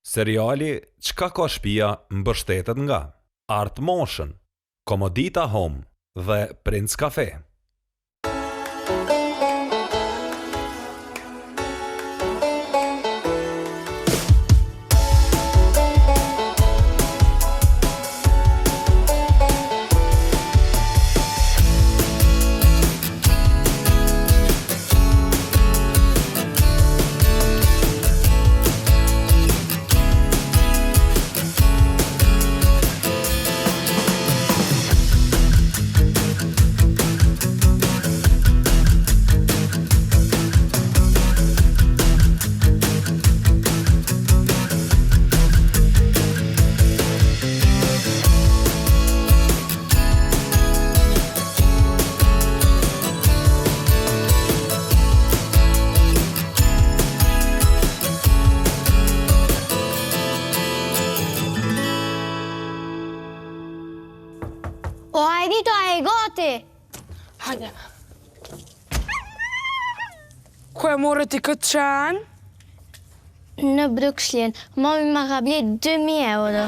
Seriali Çka ka shtëpia mbështetet nga Art Motion, Komodita Home dhe Prince Cafe. O, Ajdito, a e gati? Hajde. Ku e morë ti këtë qanë? Në Brukshlin, mami ma ka blet 2.000 euro.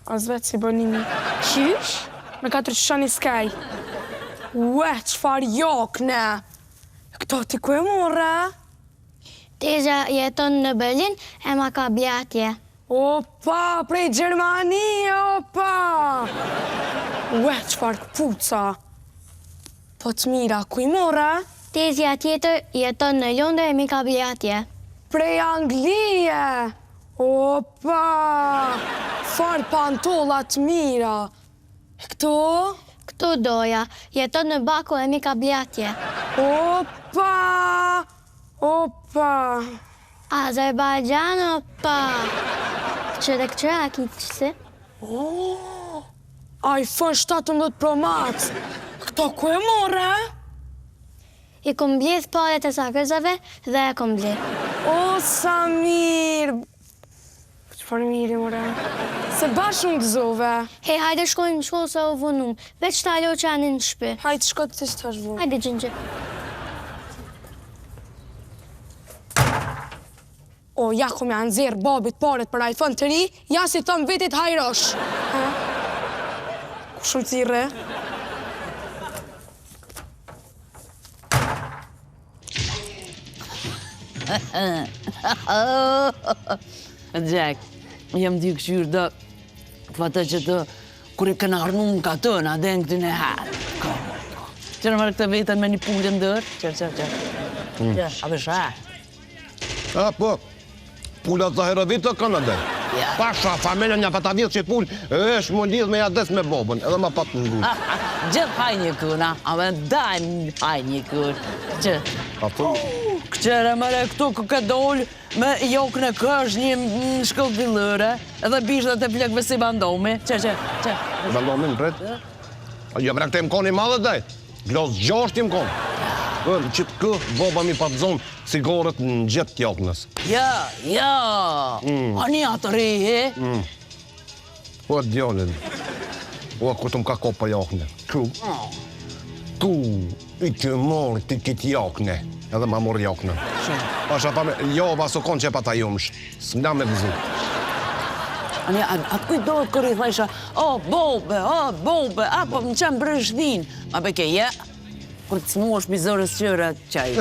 As vetë si bënimi. Qysh? Me 4 qëshani skaj. Ue, qfar jokne? Këto ti ku e morë? Teza jeton në Berlin, e ma ka bletje. Opa, prej Gjermani, opa! Ue, qfar këpuca? Po të mira, ku i mora? Tezja tjetër jeton në Londër e mi ka bletje. Prej Anglije! Opa! Farë pantolla të mira. Këto? Këtu doja, jeton në Baku e mi ka bletje. Opa! Opa! Azerbajxhan, opa! Qërek qëra ki qëse? iPhone 17 Pro Max. Këto ku e more? I kum bledh paret e sakëzave dhe e kum bledh. O, sa mirë! Qëfar mirë, more? Se bashkë në gëzove. Hej, hajde shkojmë në shkollë se u vunum. Veç të alo që anë në shpe. Hajde shko të të shtash vu. Hajde, gjëngjë. O, ja ku me anëzirë babit paret për iPhone të ri, ja si thëmë vitit hajrosh. Ku shumë cire? Jack, jam dy këshyrë dhe fata që të kur i këna arnu më ka të në adhen këtë në herë. Qërë marrë këtë vetën me një pullë ndër? Qërë. A besha? Po, pullat zahera vitë kanë adhe. Pasha, familja një pata vjetë që pull, është më lidhë me jades me bobën, edhe ma patë në ngujtë. Gjithë hajnë një këna, a me dajnë hajnë një kënë. Që? A të? Këqere mëre këtu këtë dollë me jokë në kësh një shkëllë villëre, edhe bishtë të plekve si bandomi. Që? Bandomi në bretë? Jo, vre këtë im koni madhe dhe, glos 6 im konë. Që të kë, boba mi patë zonë sigurët në gjithë tjokënës. Ja, a një atë ri, he? O, djonën, o, ku të më ka kopa jokënë. Tu, i të morë të kitë jokënë, edhe ma morë jokënë. Pasha pa me, jo, baso konë që e pata jumësh, së nga me vëzë. Atë kujtojtë kërë i thajsha, bobe, apo më qenë brëshdin. Ma beke, kur të smuash mizorës qëra qaj.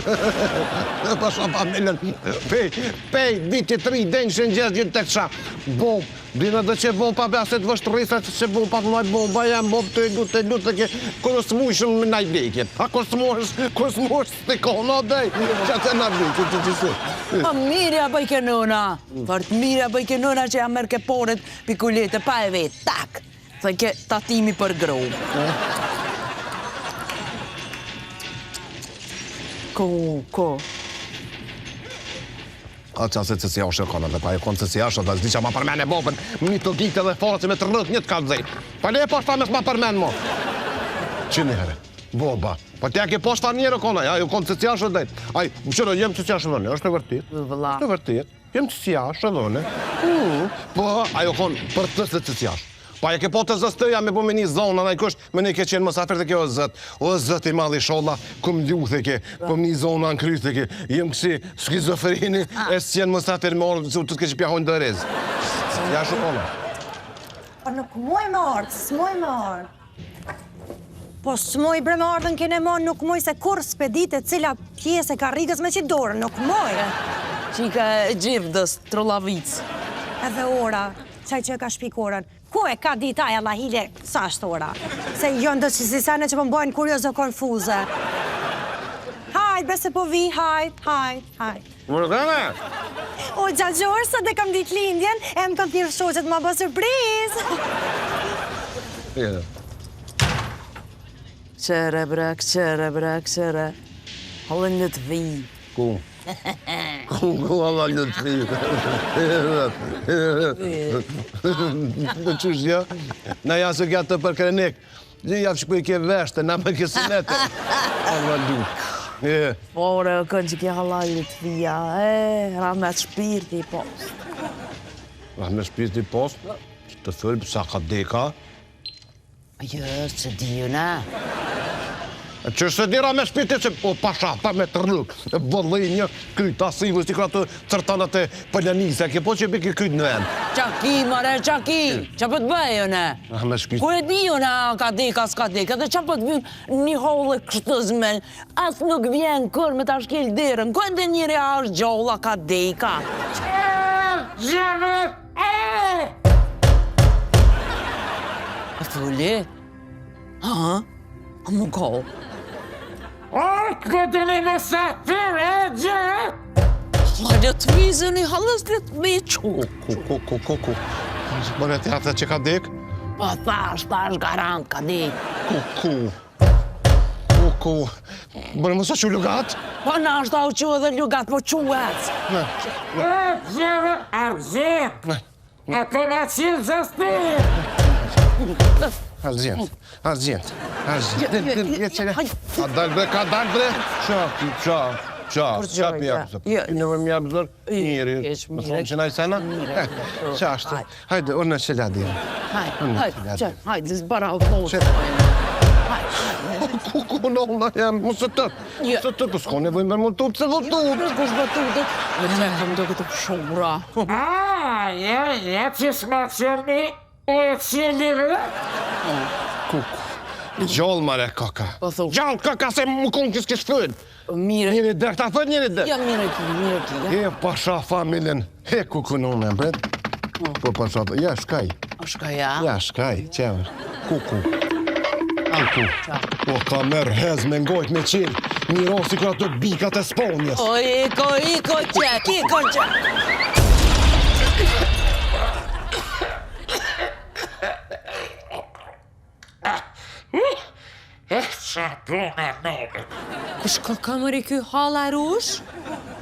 Pasha pa me pej, viti 3, denjë shë në gjithë gjithë të kësha. Bob, dhina dhe që bob pa beset vështë rrisat, që bob pa të nëjë bob, baja bob të lutë, të kërë smuashëm me nëjë blekjet. A kërë smuash të kona dhej, që atë në blekjet, që si. Pa mirja bëj ke nëna, fort mirja bëj ke nëna që ja mërë ke poret pikulete, pa e vetë, tak, thë ke tatimi për grobë. Ko. A që asë cësi ashe kona dhe pa e konë cësi ashe dhe zdi që ma përmene bobën, më një të gjitë dhe forë që me të rrët një të ka dhejt. Pa le e poshtë fa mes ma përmenë mo. Që njëre, boba, pa tja ke poshtë fa njëre kona, ja, ju konë cësi ashe dhe. Aj, më qërë, jem cësi ashe dhe në, është e vërtit. Është e vërtit, jem cësi ashe dhe në. Po, ajo konë për të cësi ashe. Pa e ke po të zëstëja me po me një zonë, anaj kush, me ne ke qenë mësafir të kjo o zët i madhi sholla, kum ljuth e ke, po me një zonë anë kryt e ke, jem kësi skizofreni, e së qenë mësafir me orë, të të ke që pjahojnë dërez. Ja shukolla. Po nuk muj me ardhë, s'muj me ardhë. Po s'muj bre me ardhën kene mon, nuk muj se kur spedit e cila pjesë e karrigës me që dorën, nuk muj. Qika e gjivdës, trollavic. Edhe ora, qaj që e ka shpik orën. Ku e ka dit aja la hile, sa është ora? Se jo ndës që si sene që po mbojnë kurioz dhe konfuze. Hajt, bese po vi, hajt. Mërgane! O, gjagjor, sot e kam dit lindjen, e më kam thirë shoqet ma bë surpriz. Qere, qere. Hallën në të vi. Ku Allah në të fi. Në qështë ja? Na janë së gjatë të përkrenik. Një javë që ku i ke veshte, na me kësënete. Allah du. Ore, kënë që ke halajnë të vija, Rahmet shpirti i post. Rahmet shpirti i post? Të thëllë, sa ka deka? Jërë, që diju na. Që se dira me shpirti që, o pasha, pa me të rrëk, vëllëj një kryt, asimës, t'i ka të cërtanat e pëllanise, ke po që be ke kryt në vend. Qaki, mare, qaki, që për të bëjë, ne? Rahmet shpirti. Ku e diju na, ka deka, s'ka deka, dhe që për të bëjë një hollë kështëzme, as nuk vjen kër me ta shkel derën, ku e ndë njëri a është gjolla, ka deka. A fulli? Ha? A më kohë? Këtë me safir e gjë! Hajde të vizën i halës dhe të me qu. Ku. Bërë të atë që ka dek? Po thash garant ka dek. Ku. Bërë mësa që lugat? Po na është au që edhe lugat, po quet. Argjit! E të në qilë zëstir! Argjent. Ka dal bre. Qa pja kësë. Në më mja bëzër, njëri. Në thonë që najë sena? Qa ashtë. Hajde, unë në qëlla dhja. Hajde, zbara u thotë. Ku në unë jam, mu së tërë. Së tërë, s'ko nevoj me më tupë, se do tupë. Kush bë tupë? Me të me do këtë pëshumra. Ja që s'ma qëni, e qëli vë? Gjallë mare kaka. Gjallë kaka se më konë që s'kesh fëllë. Mire. Njëri dërë, ta fëllë njëri dërë. Ja, mire ki. E pasha familjen, he ku në unë e mbret. Po pasha, ja shkaj. Shkaj, ja? Ja shkaj, qever. Ku. Anku. Po ka merë hez me ngojt me qilë. Një rosi kërë ato bikat e sponjes. Iko, qek. Qa punë e nëmë. Kush ka kamëri kjo hala rush?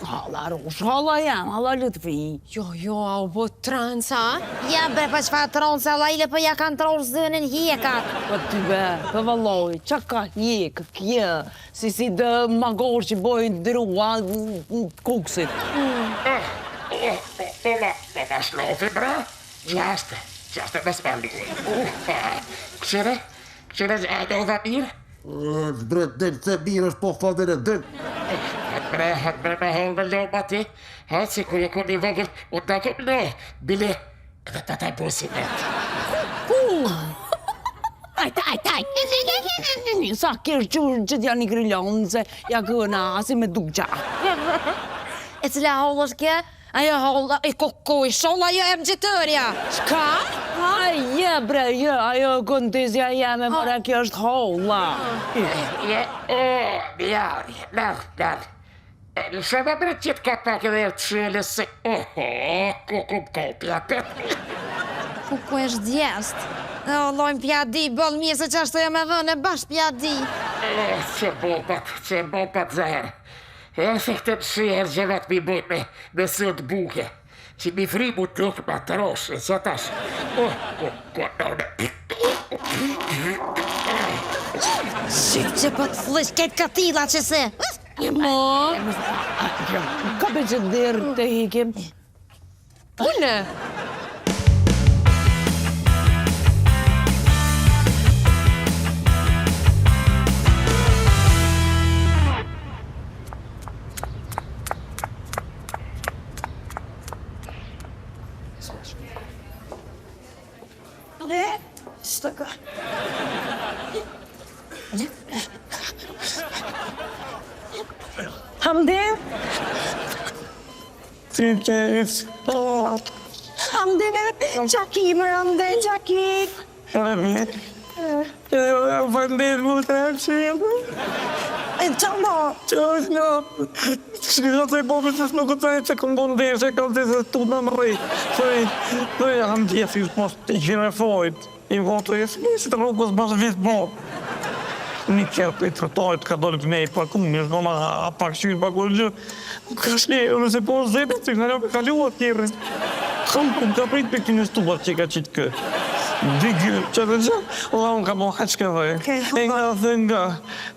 Hala jam, hala Lutfi. Jo, au po tranca? Ja bre, pa qëfa tranca, la ile për ja kanë trosh zënën hjekat. Po ty be, për valloj, qa ka hjek, kje, si dë magor që bojnë drua kuksit. Në shlofi, bra? Qaste me smallu. Qëre do dhe mirë? Bre, se mirë është po fadere, dhe. Hëtë bre me holë në loma ti. Hëtë si kur e kur një vogël, unë da kom në, bile, edhe të taj businet. Aj. Sa kërë qurë që t'ja një grillon, se ja këna asi me dugja. E cila hollë është kje? Ajo hollë, i kukuj, sholla jo e më gjitërja. Qka? Aj, bre, ajo kontizja jeme, mëra kjo është holla. Nërë. Shë me bre qitë ka pak edhe të qëllë se, kukum kopja të. Kuku është djest. Lojmë pjadi, bëllë mje se që ashtë të jam e dhënë e bashkë pjadi. Që bopat zahërë. E se këtë më shërë që vetë mi bojnë me sëtë buke. Që mi fri mu të lukë ma të roshë, që tash. Shqip që po të flish këtë katila që se. Ka për që dherë të hikim? Une? Dhe, së ka. Hamdi? Hamdi, qaki, më Hamdi, qaki. Vëndet mu të rëqim. Qa mo? Shkëtë të i bobë që nuk të e që këmë bëndet, që këmë të se tu në më rri. Të e kam djesi, mos të gjime fojt. I votë e si të rrugës basë vitë bobë. Një kjerë i trotojt ka dole të nej, pa ku mirë, nëma pak shqyrë, pa ku gjë. Ka shkje, nëse po zepit, që në lopë ka luat kjerën. Kam ka prit për këtë në stupat që ka qitë kë. Digë, që të gjë, unë ka bo heqke dhe. E nga dhe nga,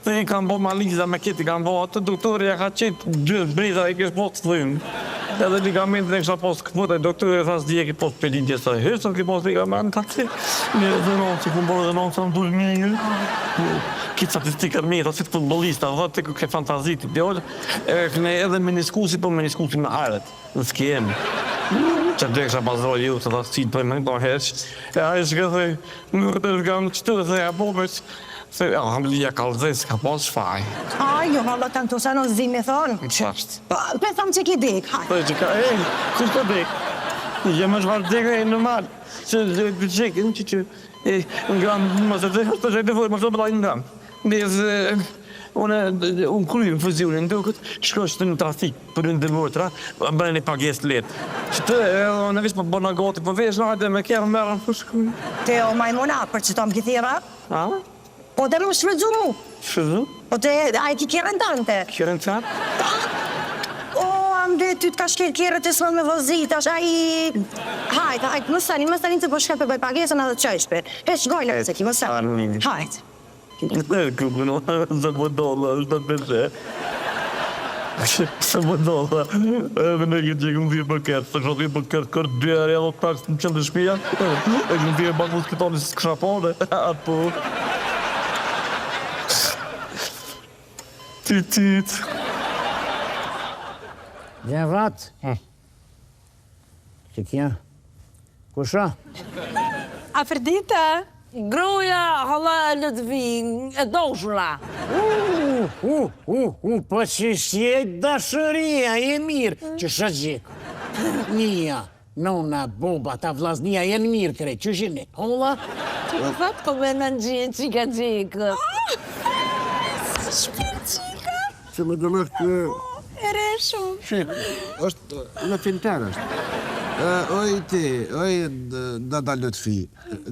dhe i kam bo maliza me kiti, kam bo atë doktori ja ka qitë gjë, breza i kesh post dhëmë. Edhe ligamentin e kësha post këpët, e doktori e thasë dje ki post pelintje sa e hështë, ki post ligament, takë një dënonë, që këmë borë dënonë, sa më dujë mirë. Kitë statistikat mirë, ta si të futbolista, dhe të ke fantazit, bjollë, edhe meniskusi, po meniskusi me aret, në skemi. Që dhe kësha bazroj ju, të ta sitë për me, do heqë. E a i shkë dhe, në të shkanë qëtë dhe e bobës, se alhamdulillah ka lëzë, s'ka pas shfaj. Aj, jo, valla të në të sa në zi me thonë. Qashtë. Pe thamë që ki dek, haj. Dhe që ka, kush ka dek? Jem është varë dek e normal. Që të qekin, që nga më se dhe, të qekë të vojë, më shto bëllaj nga. Nëzë, unë kryjë në fëzionin, do këtë shkështë në trafik për në dëvërtra, bërë një pages të letë. Që të, në vishë për bërë në goti, për vesh në hajde me kjerë mërën për shkujë. Te o majmona, për që tom këthira? A? Po të më shfrëdzu mu. Shfrëdzu? Po të, a i ki kjerën tante. Kjerën të O, amde, ty t'ka shkel kjerët e s'mën me vëzit, a i... Hajt, më stanin të po shkel për bëj pagesën edhe të qëshper. Hesh gojnë se ki, më stanin. Hajt. Kukën, se më dolla, është të peshe. Se më dolla. Edhe në këtë që këmë dhirë për këtë, se kështë dhirë për këtë kërë dy arja do të pak në qëllë të shpia. E këmë dhirë pak në s'këtoni si s'kësha pone. Atë po. Tit. Gjevat. Që kja? Kusha? Aferdita? Gruja, hala e Lëdvin, e doshura. Po që shjet dashëria, e mirë, që shëgjik. Nia, nona, boba, ta vlaznia, e mirë krej, që shini, hola? Ti më fatë po me në gjithë, qika gjikë. Që më dëmë është... Ere shumë. Shqip, është në finter është. Oj ti, oj dada Lutfi,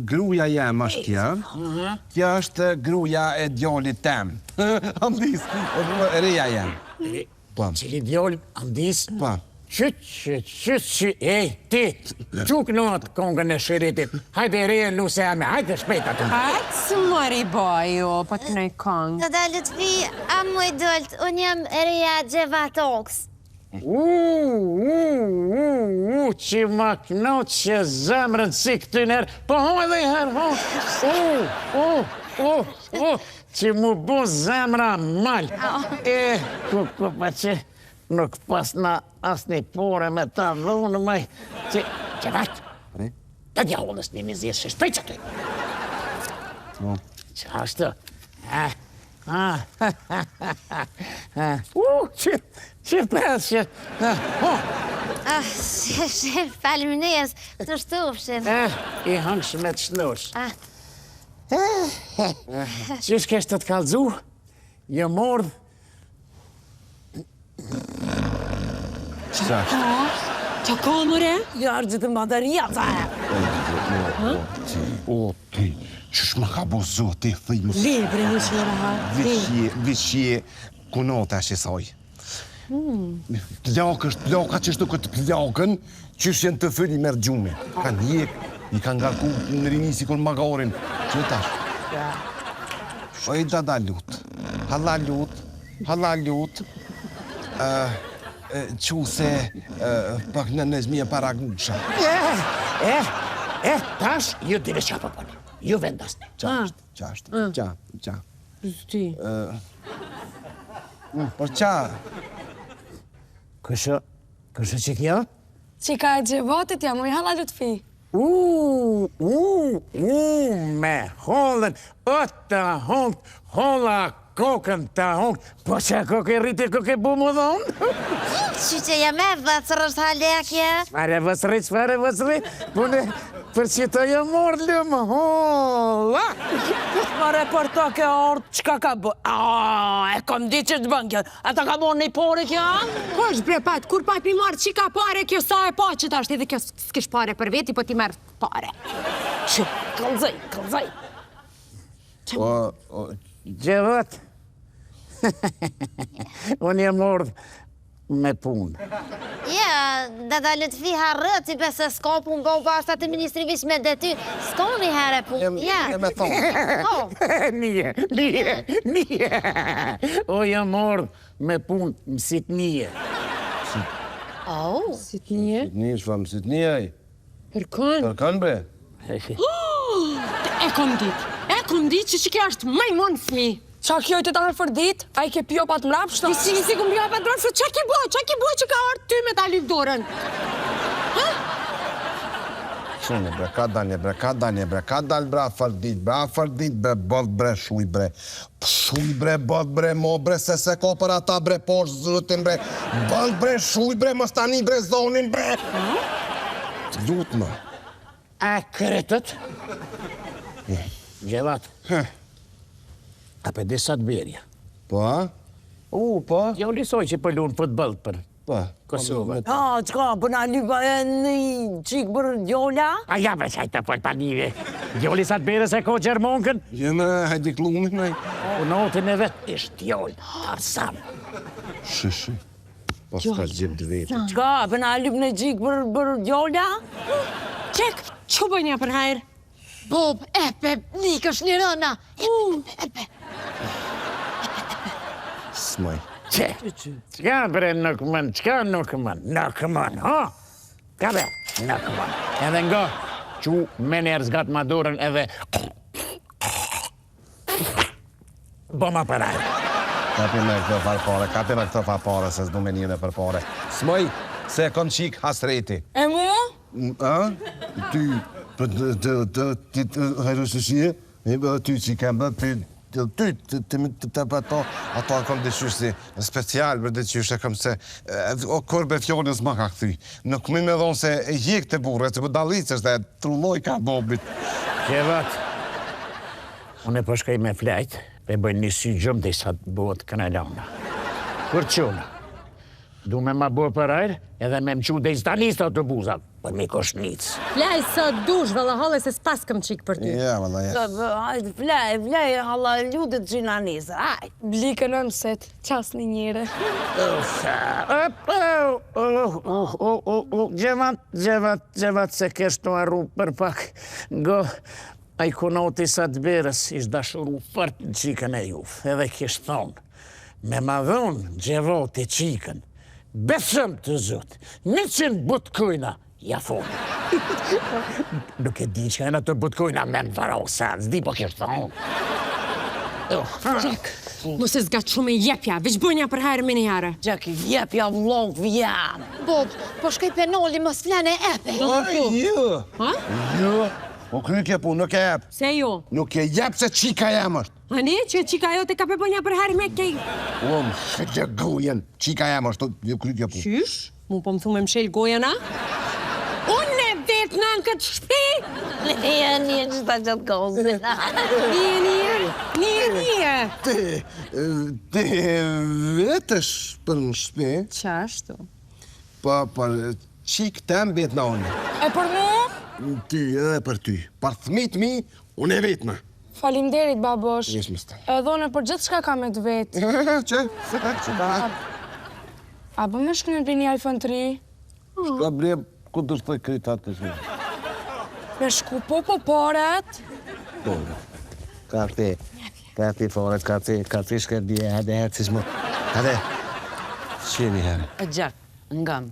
gruja jem është kja. Kja është gruja e djallit tem. Amdis, reja jem. Cili djall, Amdis? Pa. Qyt, ti, quk në atë kongën e shiritit. Hajde reje luse ame, hajde shpejta të. Hajtë së mori bojo, po të nëj kongë. Dada Lutfi, a muj dolt, unë jam Reja Gjevatoks. Që ma knot që zemrën si këtë nërë, po ho edhe i herë, që mu bu zemra mal. Pa që nuk pas na asni pore me ta dhunë maj, që vajtë, të djahullës një mizjes që shpej që të. Që ashtë, që pes që... Shef, falemineres, të shtufshin. I hëngsh me të shnosh. Që shkesh të t'kallëzu, jë mordh. Qësa është? Që ka mëre? Jarë gjithë madaria, ta e. O, ti, qësh më ka bo zoti, thëjmë... Libre, një që raha. Vishje, kunota që soj. Plaka që shtu këtë plakën, qësh jenë të fëlli merë gjume. Kanë jek, i kanë ngarku në rini si kur magarin. Që tash? Oj, dada lut, hala lut, që se pak në nëzmi e para gusha. Tash, ju dire qa pëponi, ju vendasni. Qa. Ti. Por qa? Kështë që kja? Qika e Gjevatit jam, uj hala Lutfi. Me hollën, të holla kokën të honë, po që kokë e rriti kokë e bu më dhonë? Që që jam e vëcër është halekje? Fare vësri, pune për që të jë morë lëmë holla. Mare për ta ke ardë, qka ka bë? E kom di që të bën kjo. Ata ka bën një pore kjo? Kosh bre pat, kur pat mi marrë qika pare, kjo sa e pa që ta është edhe kjo s'kish pare për veti, po ti merë pare. Që, kalzaj. Gjevat, unë jë mordë me punë. Ja, dada Lutfi harrët, si besë s'ka punë, bo bashkë atë ministri vish me dety, s'ka një herë punë, ja. E me thonë. Nije. O jë mordë me punë mësit nije. Sit një? Një shfa mësit një aj. Për kënë? Për kanë bre? E kom dit që kjo është majmon fmi. Qa kjo të ta për dit, a I ke pjo pat mrapshta? Si kom pjo pat mrapshta, qa ki bo që ka ardhë ty me ta lyp dorën? Shune bre, ka dal bre, fardit bre, bot bre, shuj bre, bot bre, mo bre, se ko për ata bre, posh zëtin bre, bot bre, shuj bre, mos tani bre, zonin bre. Lut më. A kretët? Gjevat. A për disa të berja. Po, a? Po? Jo lisoj që pëllun futbol për Kosovë. Qka, përna lypa e një qikë për djolla? A ja me qajtë për panive. Djoli sa të bere se ko Gjermonkën. Jeme, hajdi klumin, nej. U notin e vetë ishtë djoli, Tarzan. Shi. Po s'ka gjip të vetë. Qka, përna lypa në qikë për djolla? Qek, që bëjnja për hajrë? Bob, epe, nikësh një rëna. Epe. Smaj. Qka bre nuk mën, ha? Ka be, nuk mën. Edhe nga, që mener zgat madurën edhe... Boma për ajë. Kapi me këto farpare, se s'du me njëne për pare. Smaj, se kon qik hasreti. E mu? A? Ty, hajrëshëshie, ty që kem bë, ato kom dëshysh si special për dëshysh e kom se o korbe fjolës ma ka këthy. Nuk mi me dhonë se e hjek të burre, që për dalicës dhe trulloj ka bobit. Gjevat, unë e përshkaj me flajt, pe bëjnë një sy gjëmë dhe i sa të bëhet kanalona. Kur qënë, du me ma bëhe për ajrë, edhe me më qu dhe i stanistë autobuzat, për mi koshnicë. Flaj sa dush, vëlla hale se s'pas këm qikë për ty. Ja, valla, ja. Hajde, flaj, halla ljudet gjina nisë, hajde. Blikën në mëset, qas një njëre. Gjevat se keshtu arru për pak. Go, a I kunoti sa të berës ishtë dashuru fërt në qikën e juf. Edhe kishtë thonë, me ma dhonë Gjevoti qikën, besëm të zot, 100 butkujna, ja thonë. Nuk e di që e në të butkujna me në varo sa, zdi po kishtë thonë. Qek, mos e zgat shumë e jepja, veç bënja për hajrë me një jarë. Gjak, jepja vlog vjam. Bob, po shkoj penoli, mos flane epe. Jo. Ha? Jo. O kry kje pu, nuk e jep. Se jo? Nuk e jep se qika jam është. Ani, që qika jo të ka pe bënja për hajrë me kej. Shë që gojen, qika jam është, jo kry kje pu. Qysh? Mu po më thume mshel gojen, a? Unë e vetë në në këtë shpi! Një që ta qëtë kozë. Një. Te vetësh për më shpe, Qashtu? pa për qik të mbet në unë. E për mu? Ty edhe për ty. Par thmit mi, unë e vetë më. Falimderit, babosh. Jesh më staj. Edhe unë për gjithë shka ka me të vetë. Që? Që da? A bë me shkënë për një iPhone 3? Shka ble, ku të shtoj kritat të shme? Me shku po paret? Ka ti foret, ka ti shka dje, hade herë, cis më. Hade, që një herë. E gjak, ngam.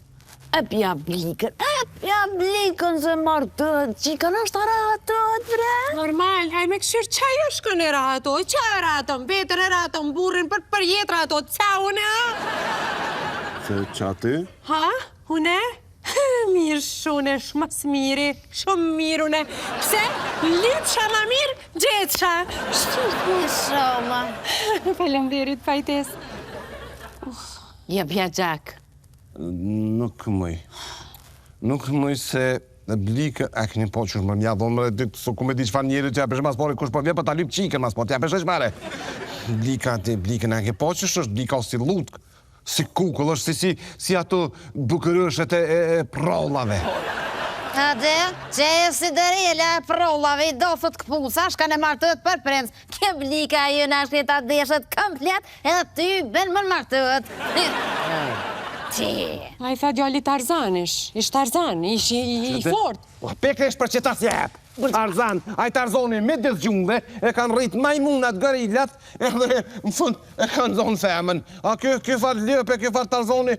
E pja blikën se marë të qikën është rahatot, bre. Normal, haj me këshirë qaj është kënë e rahatot, qaj e rahatot, betër e rahatot, burrin për jetë rahatot, qa une, a? Se qa ty? Ha? Une? Mirë shune, shmas miri, shumë mirune. Pse? Lipsha ma mirë, gjetsha. Shumë. Falemderit, pajtes. Jep ja Jack. Nuk mëj. Nuk mëj se blika e këni po qësh më mja dhonë më dhe su ku me di qëfar njeri që e peshe mas pori kush po vje për ta lyp qiken mas pori, që e peshe shmare. Blikën e këni po qësh është blika o si lutkë. Si kukull, është si ato bukërëshet e prollave. Ade, që e si dërela e prollave I dofët këpusa, shka në martët për prens. Kë blika ju në shkrit atë deshet komplet, edhe ty ben më martët. Ti. A I tha djalli Tarzanish, ish Tarzan, ish I fort. Peke është për që ta sjep. Tarzan, a I Tarzoni me dhe gjungve, e kanë rrit majmunat, gorillat, edhe në fund e kanë zonë femën. A kjo farë lëpe, kjo farë Tarzoni,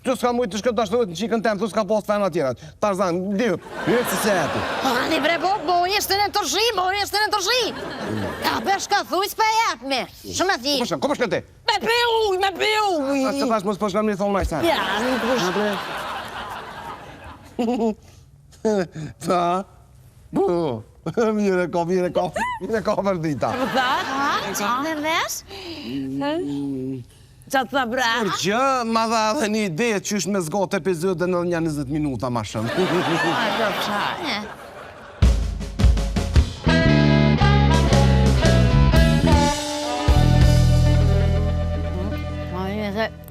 të s'ka mujtë të shkët dashtërët në qikën temë, të s'ka postë femën atjerat. Tarzan, lëpe, jëtë si se jetë. Ani bre bo, jeshtë në të rshi, Ka besh ka thuj s'pa jep me, shumë e thi. Ko përshkën ti? Me pi uj. A se thash mos përshkën mi thonë majsa. Ja, nuk përshkën. Ta? Bu, mire ko vërdita. Ha, në vesh? Qa të tha bra? Për që, ma dha dhe një ide që është me zgotë epizod dhe në 20 minuta ma shumë.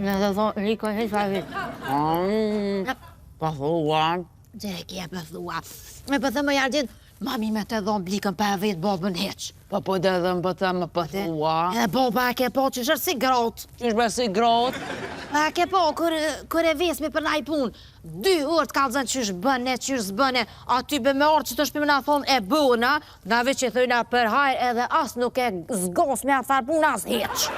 Në dhe thonë, Riko, hej fa vit. Pa thua. Gjere kje për thua. Me për thëmë jargjit, mami me të dhonë blikën për vetë bobën heq. Po dhe dhe më të më për thua. Edhe boba e ke po që është si grot. Qysh be si grot? A ke po, kër e vesmi për naj pun, 2 orë të kalëzën qysh bëne, qysh zbëne, aty be me orë që të shpimë nga thonë e bëna, nga veç që thëjna për hajrë edhe as nuk e zgos me atë farë pun as heq.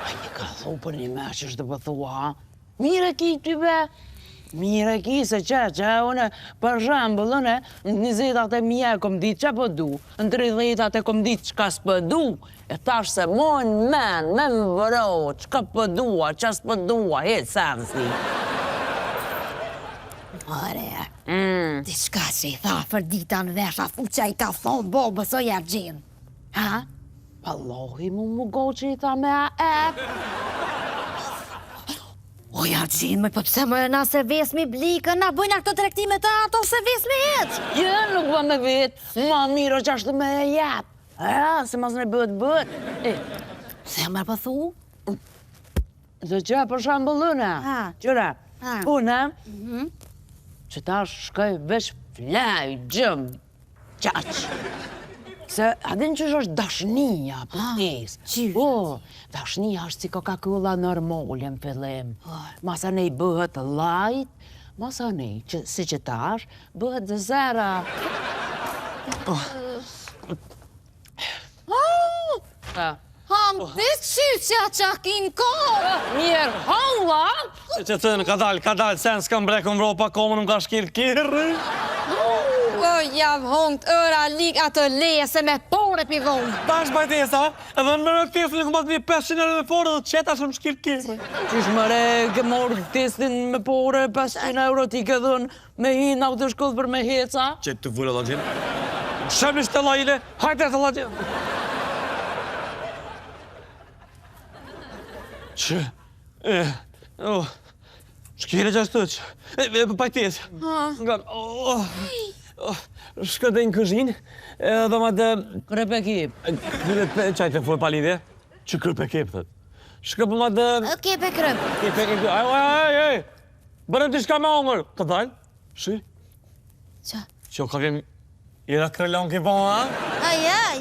A një ka thonë për një me që është të për thua. Mire ki ty be. Mire ki se që une për shambullën në 20-at e mija e kom ditë që për du, në 30-at e kom ditë që ka s'për du, e tash se mojnë men, me më vëro, që ka për dua, që s'për dua, hetë sërësi. Ore, diçka që I tha për dita në vesh, a fu që I ka thonë bobës o jargjin. Ha? Pallohi mu go që I tha me a ep. O jargjin, me pëpse më na se vesmi blikën, na bëjna këto trektime të ato se vesmi heq. Jë, nuk va me vetë, ma miro që ashtë me e jep. Se mas në bët. Se më për thu? Dhe që për shambullëna, qëra, unë, që ta shkoj veç flaj, gjëm, qaq. Se adin që është dashnia për tes. Po, dashnia është si Coca-Cola normale në fillim. Masa ne I bëhet light, masa ne, si që tash, bëhet dhe zera. Ham, dhe qyqja qakin kohë! Mirë, halla! Që të në ka dalë, sen s'kam brekën Evropa, komën më ka shkil kërë. O, jam hongët ëra lik atë leje se me pore pivonë. Bash bajtesa, edhe në mërë këtës një këmbat 500 euro me pore dhe qeta shumë shkil kërë. Qysh mëre, ke morë testin me pore, 500 euro ti ke dhënë me hi në autoshkollë për me heca. Që të vure la gjenë. Shëmë ishte la ile, hajte të la gjenë. Që, shkire gjashtë të që, pajtes. Shka dhe në këzhin, edhe ma dhe... Krepe kip. Qajtë e fuë palidhe? Që krepe kip, thët. Shka për ma dhe... Kepe krëp. Kepe kip, aj! Bërëm t'i shka me ongër. Ka dalë? Shi? Qa? Që ka vjem... Ira krelon ki po, ha?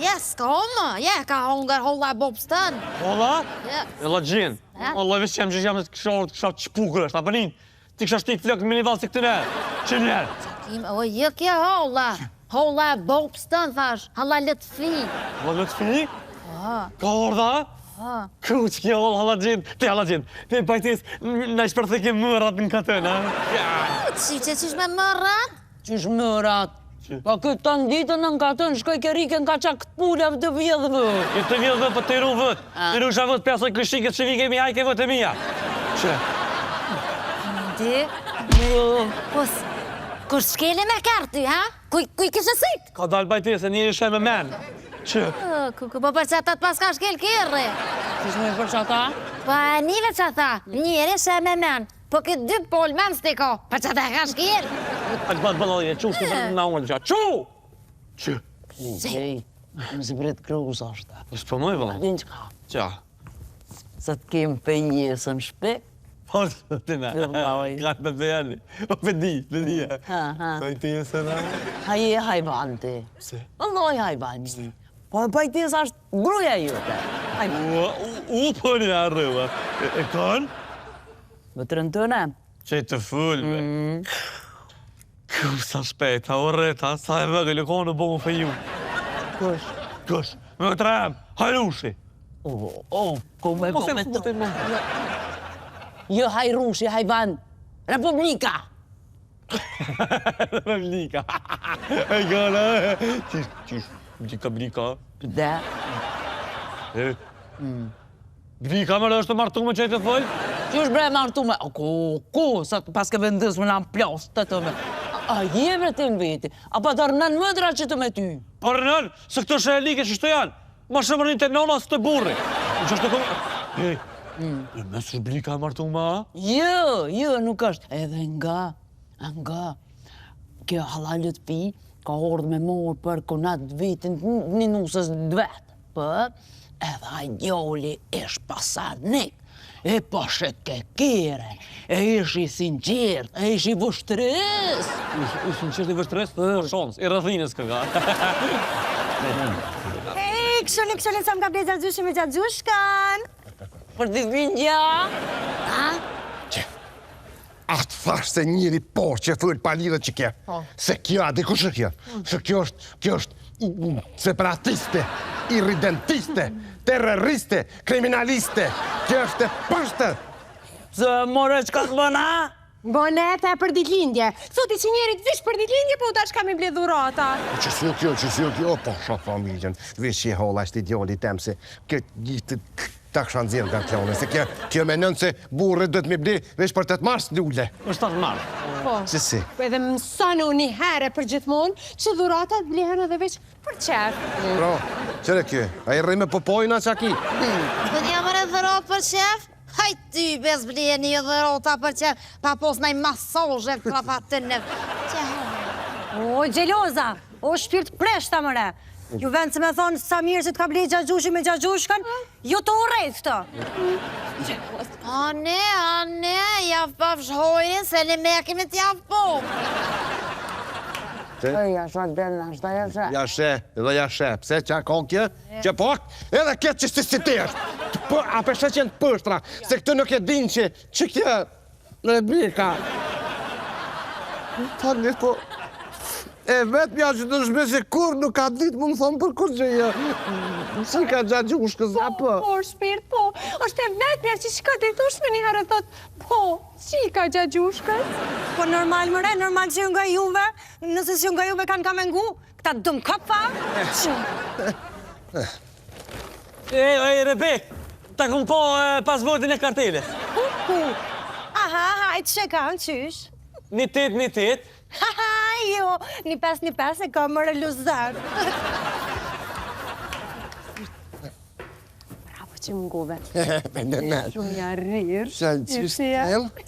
Ja, s'ka omë. Ja, ka hongër holla bobstën. Holla? Ja. E la gjenë. Allah, veç që jam që jam të kësha qpukër është, apënin. Ti kësha shtik flok në minival si këtë nërë. Që njerë? O, jë kja holla. Holla bobstën, thash. Halla lëtfi. Halla lëtfi? Ka orda? Kuq kjo halla gjenë. Te halla gjenë. Te pajtis, në shpërtheke mërat në katën, ha? Qish me mërat? Qysh mërat? Pa këtë të nditën në katën, shkoj kerike në ka qa këtë pulle të vjedhëve. I të vjedhëve për të iru vët. Iru shë vët pesë këshikët që vike mi hajke vët e mija. Që? Ti? Po, kur s'keli me karty, ha? Kuj kishë sit? Ka dalë bajtesë, njëri shë me men. Që? Po për që ata të pas ka shkel kërri. Ti shme për që ata? Po njëve që ata, njëri shë me men. Po këtë dy pol men s'ti ka, për që ata ka shkel. A të batë bëllodhje, që shtë për në unë, që? Që? Ej, më si bret kruz ashtë. Së për mëj, vëllë? Din që ka? Qa? Sa të kemë për jesën shpe? Po, të në. Ka të bëjani. O, për di. Sa i të jesë në? Haje hajban ti. Se? Alloj hajban. Po e pajtis ashtë gruja jute. U për një arrëva. E kanë? Më të rëntëne? Që i të fullë. Sa shpejta, o reta, sa e vëgë, le konë në bëmë për ju. Kësh? Me të rem, hajrushi. Ku me të... Jo hajrushi, hajban. Republika. Republika. E gana, Qishka blika? Dhe? Blika mërë është të martu me që i të fëllë? Që është bre martu me? Ku? Sa pas ke vendës me në plas të të me. A jeve të mbeti? A pa të rënën mëdra që të me ty? Pa rënën, se këto shë e like që shtë janë. Ma shumë rënin të nona së të burri. Që është të këmë... E mes është blika e martu ma? Jo, nuk është. Edhe nga kjo halalit pi, ka ordë me morë për konat vitin një nusës dvetë. Për, edhe a njoli ish pasanik, e pashet ke kire, e ish i sinqert, e ish i vështërës. I sinqert i vështërës? Shons, i rëdhinës këga. Hej, këshullin, sa më ka blej gjatëgjushi me gjatëgjushkan. Për t'i vindja? Atë thash se njëri por që thëllë palirët që kje. Se kjo a dikush është kjo. Se kjo është separatiste, irridentiste, terroriste, kriminaliste. Kjo është e pështë. Zë more që ka të bëna? Boneta për ditlindje. Thoti që njerit vish për ditlindje, po ta shka mi ble dhurata. Që si kjo, po shok familjen. Vish që i hola është ideali tem se këtë gjithë ta kësha nëzirë nga klone. Se kjo me nënë se burët dhëtë mi ble vesh për 8 mars lulle. Është 8 mars. Po. Si. Po edhe mësonu një herë për gjithmonë që dhuratat blehen edhe veç për qef. Pro, qëre kjo? A i rrime popojna që aki? Për një mërë dhurat për qef? Haj ty, bez blije një dhurata për qef, pa pos nëj masazhe të krapatin në... O, gjeloza! O, shpirt preshta mëre! Ju vend se me thonë sa mirë që t'ka blej gjagjushi me gjagjushkan, ju të urejt këto. A ne, javë pa fshhojrin, se ne me kemi t'javë po. Ja shë. Ja shë. Pse që a konë kjo? Që pak, edhe këtë që si të është. A përshë që në pështra, se këtë nuk e din që kjo reblika. Ta një po... E vetë mja që të shme që kur nuk ka ditë më thonë për kur që jo. Si ka gjagjushkës, apo? Po, shpirt, po. Është e vetë mja që shka të thushme një herë thot, po, si ka gjagjushkës? Po normal mëre, normal që ju nga juve, nëse që ju nga juve kanë ka mengu, këta dëmë këpa. Ej, Rebek, ta këmë po pasvortin e karteles. Aha, hajtë që kanë, qysh? Një tet. Haha, jo, një pes e ka mërë luzar. Bravo që më ngove. Shumë ja rrirë.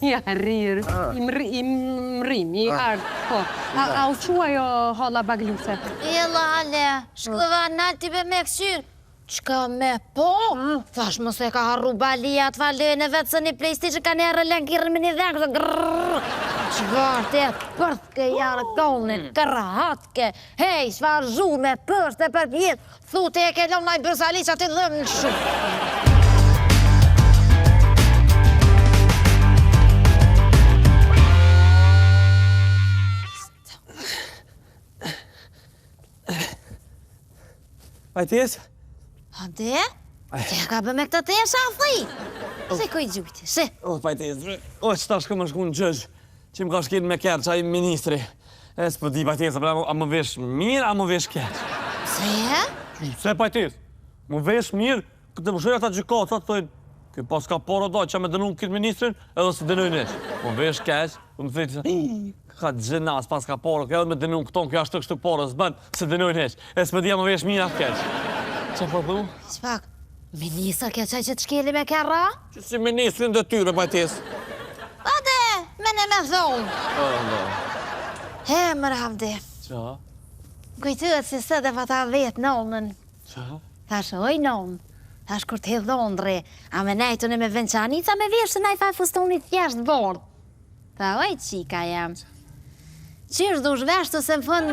Ja rrirë. Im rrimi, ardë. Po, a u qua jo holla bagluse? Jella, ale, shkëva nalti be me këqyrë. Qka me po? Thash më se ka harru balia të falene vetë se një PlayStation ka një rëlenkirën me një dhengë të grrrrrr. Qëvartë e përthke jarë konit, kërhatke, hej, shfarë me përthke për pjetë, thute e ke lonë naj bërsali që ati dhëmë në shumë. Pajtes? Ante? Që ka bë me këtë të e shafi? Se kuj gjujti, se? O, Pajtes, që ta shkë më shku në gjëgjë, që më ka shkinë me kërë, që a i ministri. E s'po di, Pajtes, a më vesh mirë, a më vesh kërë? Se? Se, Pajtes, më vesh mirë, këtë më shërë ata gjykatë, sa të thojnë, Kë pas ka porë do që me dënu këtë ministrin, edhe se dënoj nesh. Po vesh keq, po më thëti se, ka gjenas pas ka porë, edhe me dënu këton, kjo ashtë kështu porë, s'bën, se dënoj nesh. E s'me dhja më vesh mija keq. Që po thu? Shpak, ministër kjo qaj që të shkeli me kërra? Që si ministrin dhe tyre, bajtes. Ate, me në me thonë. He, më Hamdi. Qa? Kujtët si së dhe fa ta vetë nonën. Qa? Thash, oj nonë. Thash, kur t'he dhondri, a me nejtën e me vençanica me vishë se na i faj fustonit thjesht bord. Tha, oj, qika jam. Qysh dush veshtë se më fënd...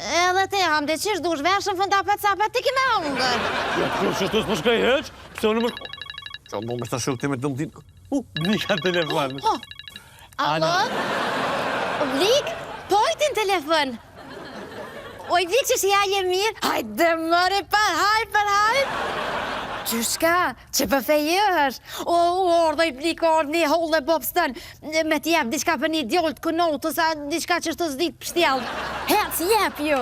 Edhe te Hamdi, qysh dush veshtë më fënd apet ti ki me hongër. Ja, që të s'po shkaj heq, pëse unë më... Qa më me stashur ti me të mëtin... Blika telefon. Alo? Blik? Pojtin telefon. Oj, Blik që si ja je mirë? Hajde mëre për hajt. Qyshka, që përfejësh? O, ordoj Blik, një holle bobstën. Me t'jep, diçka për një djollë të kënotë, sa diçka që shtë zdit pështjallë. Hec, jep ju.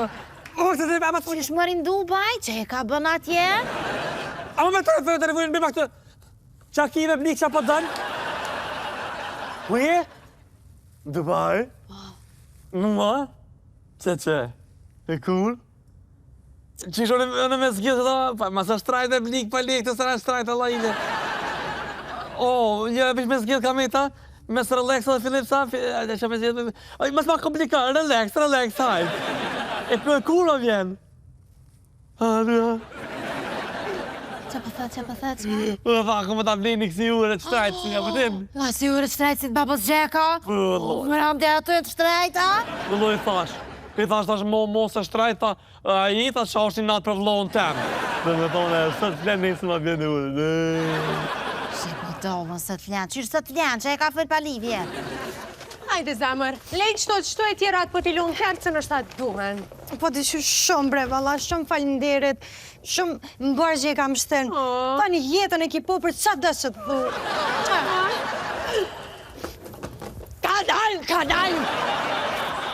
Qysh mërin Dubai, që e ka bën atje? A me telefonin bima këtë... Qa kive Blik qa po dënë? Uje? Dubai? Numa? Që? E cool? Qishë në me zgjithë da, ma sa shtrajt e Blik pa lek të sëra shtrajt e lajile. O, një e me zgjithë ka me ta, me së relax dhe Filip sa, që me zgjithë, mas ma komplika, relax, hajt. E për e cool o vjen. Që për thët? Ku më ta blini kësi ure të shtrajt, si nga pëtim. Si ure të shtrajt si të babës Gjeka? Më Hamdi ato e të shtrajta? Vëlloj thash. I thash tash mos e shtrajta, a i thash qa është i natë për vlohën temë. Dhe me tonë e së të flenë nisë më bjene ure. Që po dollën së të flenë, qyrë së të flenë, që e ka fërë pa livje? Hajde, zamër, lejnë qëto e tjera të po t'i lunë kërë që në shtatë duhen. Po të që shumë bre, valla, shumë falinderit, shumë më bërë që e kam shtenë. Pa një jetën e ki po për qatë dhe që të dhu. Ka dalë!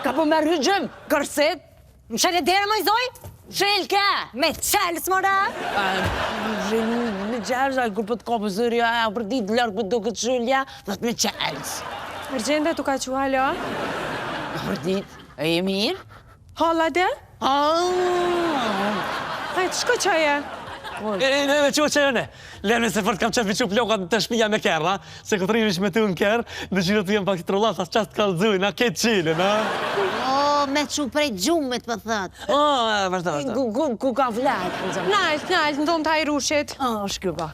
Ka po me rëgjëm, kërset. Më shëllë e dere, më i zoj? Shelke! Me qelës, mora? Me qelës, kur për të kopë zërja, për ditë lërë për do këtë shëllja, dhe të me qelës. Argjenda tu ka që halo? Për ditë, e je mirë? Hala de? Hajtë, shko qaje? Ne, që qene. Lemni se fort kam qef viqu plokat të shpija me kërra, se këtë rivish me të në kërë, dhe që të jem pak të trollat, as qast kalëzuj, na ketë qile, na? O, me që prej gjumit, për thëtë. Vazhdo. Ku ka vlajtë? Nalt, në tonë taj rushit. Shkypa.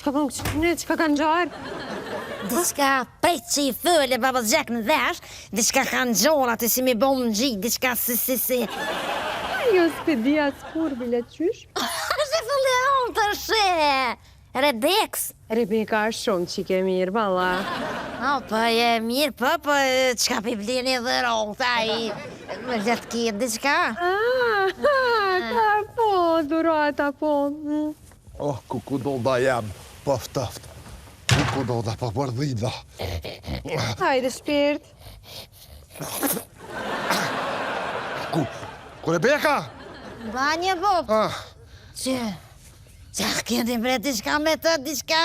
Qka kanë gjarë? Diçka prej që i thële babës Gjek në dhesh, diçka kanë gjorë aty si mi bomë në gjitë, diçka si. Jo s'pedia s'kur, bile qysh? Shë thëlle onë të shë! Redex. Rebeka është shumë që ke mirë, balla. Po e mirë, po, qka pi blini dhe rota i... Më letë kjetë diçka? Ka po, durata po. Oh, ku do da jam, poftoft. Ku do da pa përdhida. Hajde, shpirt. Ku Rebeka? Banje, Bob. Që këndi bre diçka me të, diçka...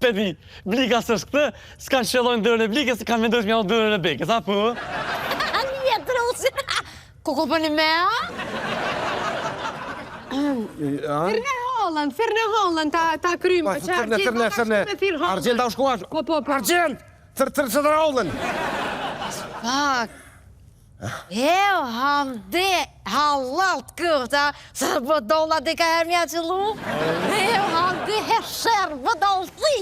Pedi, Blika së shkëtë, s'kanë shëllojnë dërën e Blikës, kanë vendojsh mjallë dërën e Bekës, a po? Një trusi! Ku përni me, a? Firne Holland, ta krymë. Firne. Argjenda u shkuash. Po. Argjend! Thërë të rollën. Pak. Hamdi, halalt këta, se bëdolla di ka herë mja qëllu. Hamdi, hesher bëdollësi.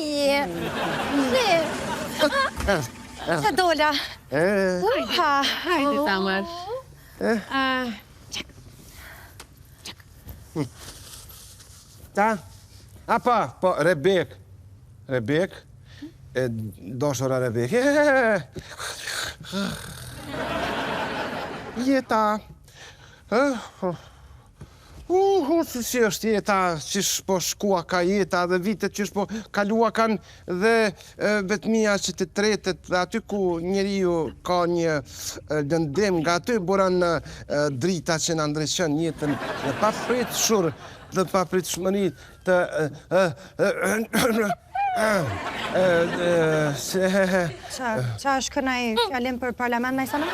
Se dola. Hajde, Tamar. Ta? Pa, Rebek. Rebek? Doshora Rebek. Jeta. Si është jeta, qish po shkua ka jeta dhe vitet qish po kalua kanë dhe vetmia që të tretet dhe aty ku njeriu ka një lëndim nga aty buran drita që na ndryshon jetën dhe pa pritshur dhe pa pritshmëri të Qa është kënaj fjalim për parlament me sana?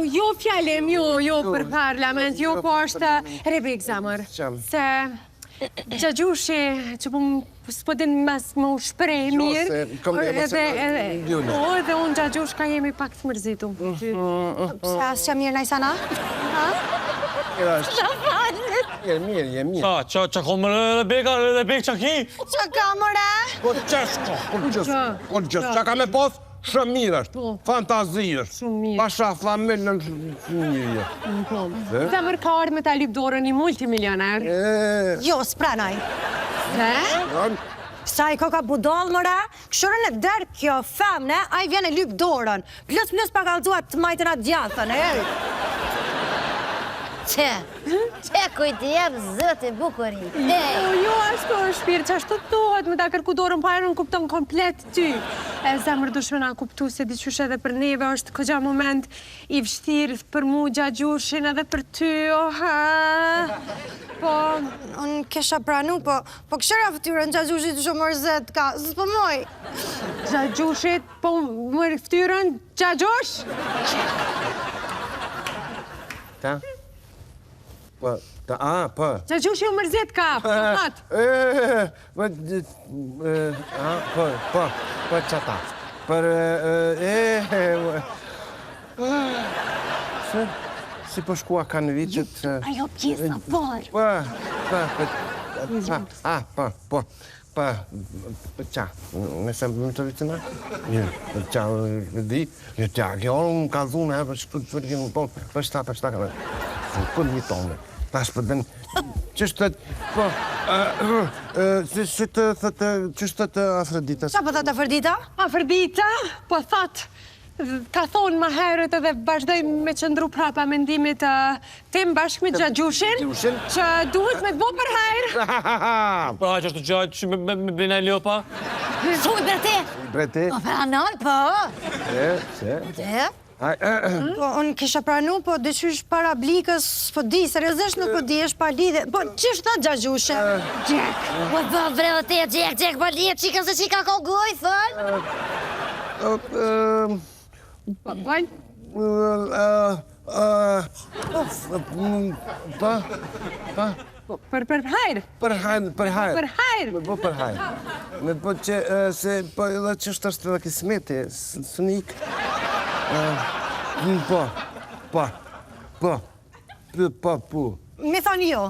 Jo fjalim, jo për parlament, jo po është Rebek Zamër. Se Gjagjushi që s'po din mas më u shprej mirë, edhe unë Gjagjush ka jemi pak të mërzitu. Se asë që mirë najsana? Mirë. Qa kom Rebek qa ki? Qa ka mëre? Po qështë, qa ka me posë? Shumë mirë është, fantazi është, pasha flamellën shumë mirë. Zamër ka ardhë me ta lyp dorën një multimilioner. Jo, s'pranaj. Se? Sa i koka budol, mëre, këshurën e derë kjo femne, a i vjen e lyp dorën. Plus pa kalzuat të majtën atë gjatën, Që kujtë jebë zëtë e bukuri. Jo, ashtu është shpirë, që ashtu tuhet me ta kërku dorën, pa e në kupton komplet ty. E zemër dushme nga kuptu se diqysh edhe për neve është këgja moment i vështirë për mu Gjagjushin edhe për ty, Po... Unë kesha pranu, po këshera ftyrën Gjagjushit të shumë mërzet ka, së s'po moj. Gjagjushit, po mërë ftyrën Gjagjush? Ta? Po. Gjagjushi u mërzit ka, Po qata. Si po shkua kanë vitet... Ajo pjesë vorë. Po, qa, nëse më të vitina? Qa, di, qa, kjo më ka dhune, për shta, për një tonë. Tash për den, qështë të Afrodita? Qa po thot Afrodita? Afrodita, po thot, ka thonë më herët edhe vazhdoj me qëndru prapa mendimit tim bashkë me Gjagjushin, që duhet me të bo për hajrë. Pra, që është gjatë që me bina e Ljopa? Suj brete? Po pranon, po. Se? Po, unë kisha pranu, po dëshysh para blikës, po di, seriozisht nuk po di, është pa lidhe. Po, që është ta Gjagjushe? Gjek. Po vrelë te, gjek, po lidhe, qika se qika ko goj, thënë? Për hajrë? Për hajrë. Për hajrë? Po për hajrë. Po që, se, po edhe që është edhe kismeti, së nikë. Po. Mi thonë jo.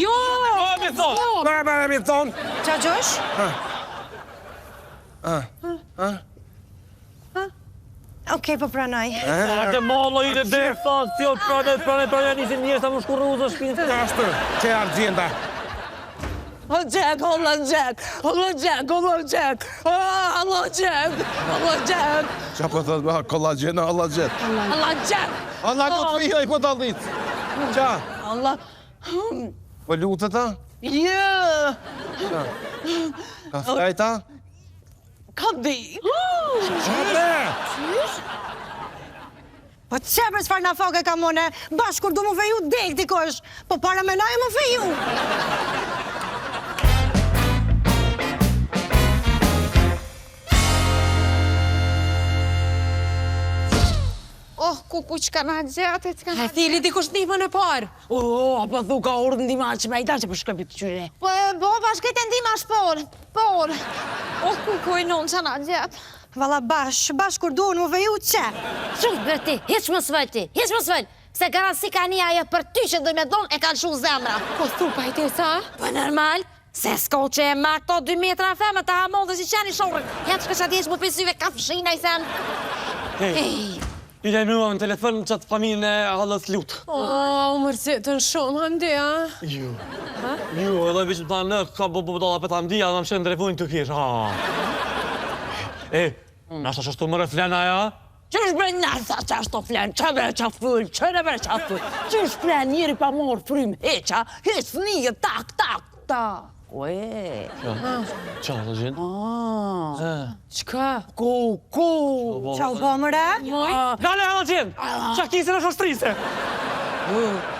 Jo! Mi thonë! Mi thonë! Gjagjush? Okej, po pranoj. Ate mallo i dhe dhe, thasë, tjo, prane, nisin njës, ta më shkurru zë shpinë. Kashtë, që argjenda? O Jack, Qa po thëtë, kollagena, Allah-gjet. Allah do të fijoj, po dalit. Qa? Po lutë ta? Qa? Ka fejta? Ka di. Po që për s'far na foke ka mone, bashkë kur du më feju dek dikosh, po para menaj më feju. Ku që ka nga gjatë, e thili dikush ndihmën e parë. Po thu ka urë ndihma që me i ta që për shkëpit të qyre. Po, bashkët e ndihma por. Ku i nonë që nga gjatë. Vala bashkë kur duhen më feju që? Qëllë breti, hiq më svëll. Se gara si ka një ajo për ty që doj me donë e kanë shu zemra. Po thu pa i te sa? Po normal, se s'ko që e ma këto 2 metra feme të hamon dhe si qeni shorën. Jetë shka që ati eqë më pisuve ka fshina i sen. I dhe mua në telefon në qatë familjen e halës lutë. U mërzitën shumë, handi, Jo, edhe vishë më ta në, ka bo dala për ta mdia dhe më shenë në telefonin të kishë. Nashta që shtu më reflena, ja? Që është bre nasa që është të flenë, që bre që full, që bre që full, që është flenë njëri pa morë frymë, heqa, heq një, tak, tak. Ue. Qa, të gjenë? Qka? Ku? Qa u bo mëre? Dale, Ana gjenë! Qa kisën është shtrise?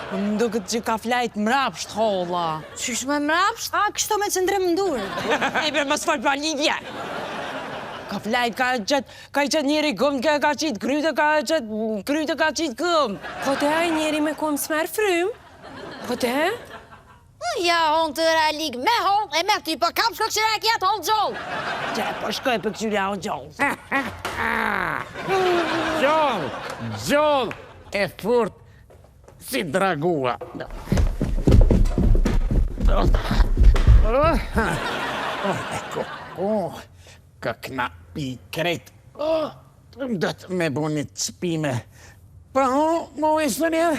Më duket që ka flajt mrapsht, holla. Qysh me mrapsht? A, kështu me qëndrim ndur. E bre, më s'fal pa lidhje. Ka flajt, ka qëtë njeri gëm, ka qitë kryte, kryte ka qitë gëm. Po të haj njeri me kom s'mer frym? Po të he? Ja, hon të ralik me hon, e me ty, po kam shko këshira e kjetë hon gjoll. Qe, po shkoj për këshyria o gjoll. Gjoll e furt si dragua. Ka kna pi krejt. Dët me bunit spime. Pa ho, mo e së një?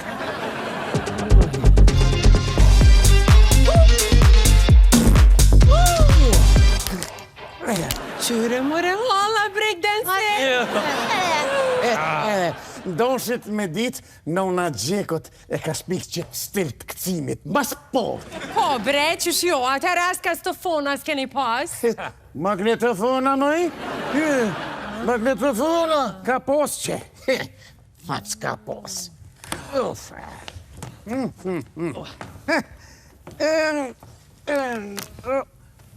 Qyre more holla breakdance. Doshit me dit, nona Gjekot e ka shpik që stil të këcimit. Mas po! Po bre, qysh jo, atër as ka stofona s'keni pas. Magnetofona, moj? Magnetofona! Ka pos që. Fac ka pos.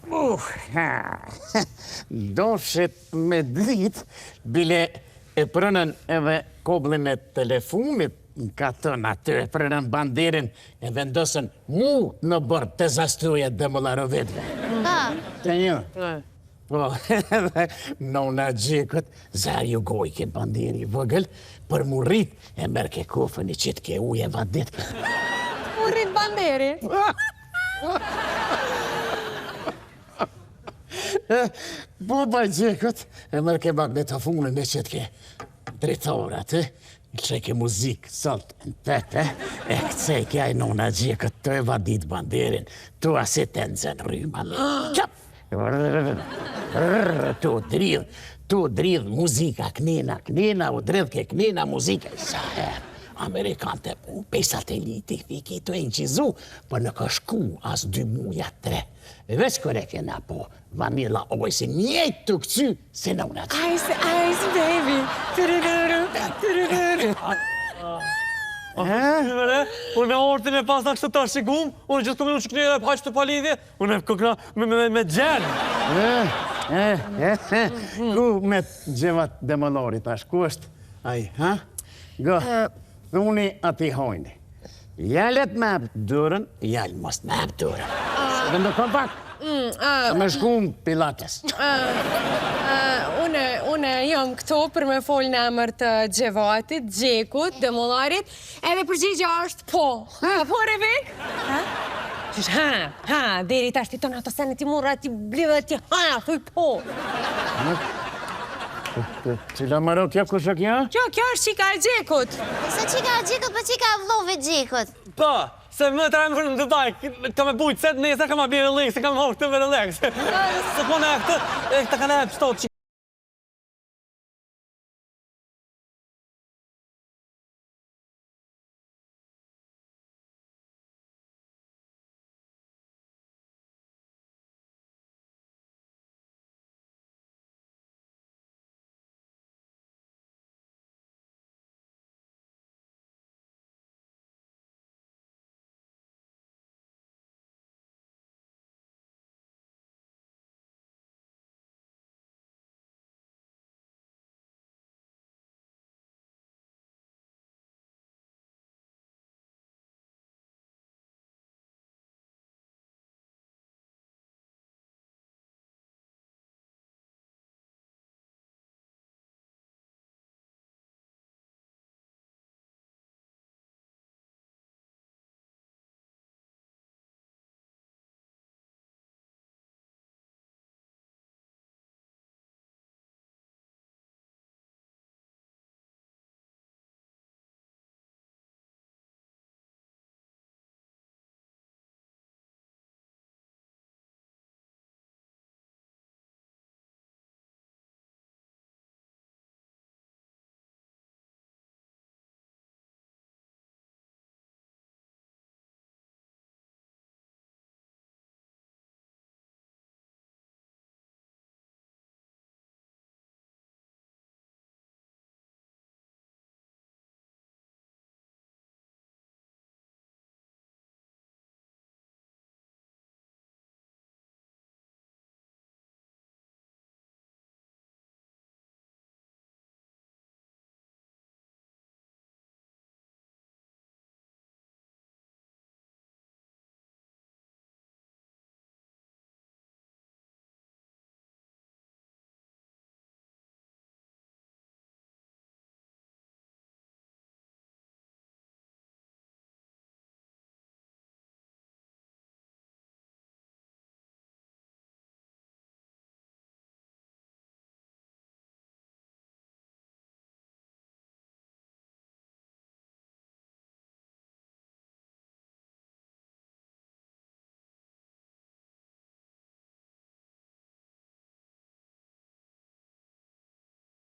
Uf. Doshit me dit, bile e prënën edhe koblin e telefonit në katën aty, e prënën banderin e vendosën mu në bërë të zastruje demolarovetve. Të një? Po, edhe nona Gjekot, zarë ju goj ke banderi vëgël, për mu rrit e mërë ke kofën i qitë ke uje vadit. Mu rrit banderi? Boba Gjekot, e mërë ke magnetofonën e qitë ke drejtorat, që ke muzikë sot në pepe, e këcej kja i nona Gjekot të e vadit banderin, tu asit e nëzën rryma. Qap! Tu dridh muzika, knina, u dridh ke knina muzika. Sa herë, Amerikante pe sateliti, fiki të e nqizu, për në ka shku as 2 muja 3. Veç kore kena po, Vanilla Ice, njejt të këcy se në unë atë. Ice, baby. Unë me ortin e pas në kështë të shigum, unë gjithë këmë në që kënjë e paqë të palidhje, unë e këkna me gjenë. Ku me gjevat demolorit tash, ku është aj, ha? Go, thuni ati hojni. Jallet me apë dërën, jallë mos me apë dërën. Dhe në kompakt, me shkum pilates. Une jam këto për me fol në emër të Gjevatit, Gjekut, Demolarit, edhe përgjigja është po. Po, Revik? Qysh, deri ta shtiton ato sene ti murra, ti blivë dhe ti thuj po. Cila maro kja kusha kja? Kjo është qika e Gjekut. Se qika e Gjekut, për qika e vlove Gjekut. Pa, se më të rajmë në Dubai, ka me bujtë set nëse ka ma bjerë lekë, se ka me hokë të vërë lekë. Se po në e këtë ka ne pëstot